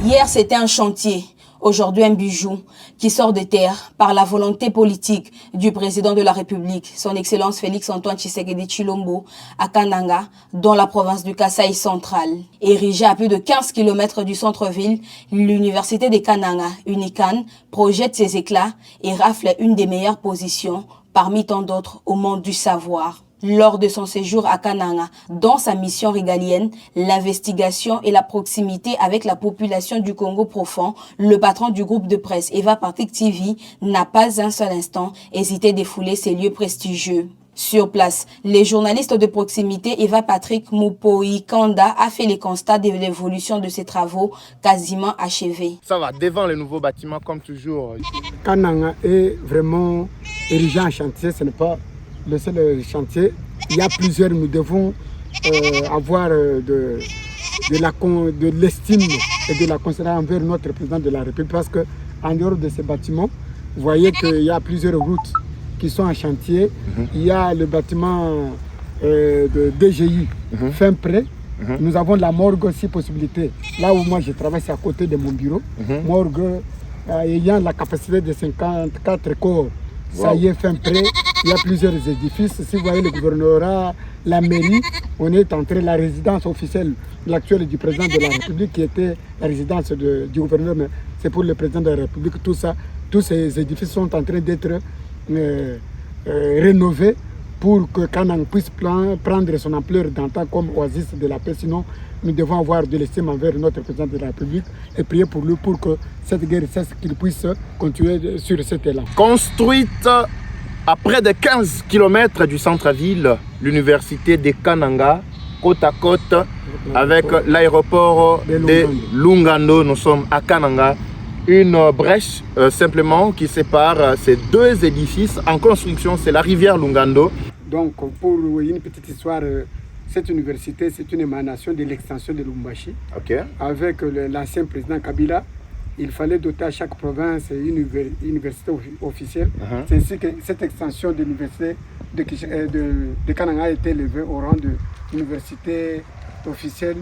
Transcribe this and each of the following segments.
Hier, c'était un chantier. Aujourd'hui, un bijou qui sort de terre par la volonté politique du président de la République, son Excellence Félix-Antoine Tshisekedi Tshilombo, à Kananga, dans la province du Kasaï central. Érigée à plus de 15 km du centre-ville, l'université de Kananga, UNICAN, projette ses éclats et rafle une des meilleures positions parmi tant d'autres au monde du savoir. Lors de son séjour à Kananga, dans sa mission régalienne, l'investigation et la proximité avec la population du Congo profond, le patron du groupe de presse Eva Patrick TV n'a pas un seul instant hésité à défouler ces lieux prestigieux. Sur place, les journalistes de proximité Eva Patrick Mupoyi-Kanda a fait les constats de l'évolution de ses travaux quasiment achevés. Ça va devant le nouveau bâtiment comme toujours. Kananga est vraiment érigé en chantier, ce n'est pas le seul chantier. Il y a plusieurs, nous devons avoir de l'estime et de la considération envers notre président de la République parce qu'en dehors de ces bâtiments, vous voyez qu'il y a plusieurs routes qui sont en chantier. Il y a le bâtiment de DGI fin prêt. Nous avons la morgue aussi possibilité. Là où moi je travaille, c'est à côté de mon bureau. Morgue ayant la capacité de 54 corps. Ça y est, fin prêt. Il y a plusieurs édifices. Si vous voyez le gouvernorat, la mairie, on est entré la résidence officielle, l'actuelle du président de la République, qui était la résidence du gouverneur, mais c'est pour le président de la République. Tout ça, tous ces édifices sont en train d'être rénovés pour que Kanang puisse prendre son ampleur d'antan comme oasis de la paix. Sinon, nous devons avoir de l'estime envers notre président de la République et prier pour lui pour que cette guerre cesse, qu'il puisse continuer sur cet élan. Construite à près de 15 km du centre-ville, l'université de Kananga, côte à côte avec l'aéroport de Lungando. Nous sommes à Kananga. Une brèche simplement qui sépare ces deux édifices en construction, c'est la rivière Lungando. Donc pour une petite histoire, cette université, c'est une émanation de l'extension de Lubumbashi. Avec l'ancien président Kabila, il fallait doter à chaque province une université officielle. C'est ainsi que cette extension de l'université de Kananga a été élevée au rang de l'université officielle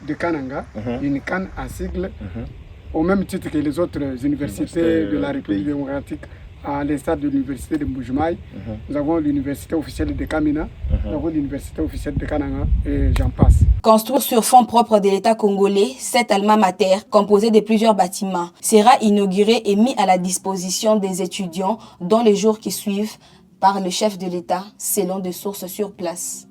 de Kananga, UNICAN en sigle, au même titre que les autres universités de la République démocratique, à l'instar de l'université de Mbujimaï. Nous avons l'université officielle de Kamina, nous avons l'université officielle de Kananga et j'en passe. Construit sur fonds propres de l'État congolais, cet alma mater, composé de plusieurs bâtiments, sera inauguré et mis à la disposition des étudiants dans les jours qui suivent par le chef de l'État, selon des sources sur place.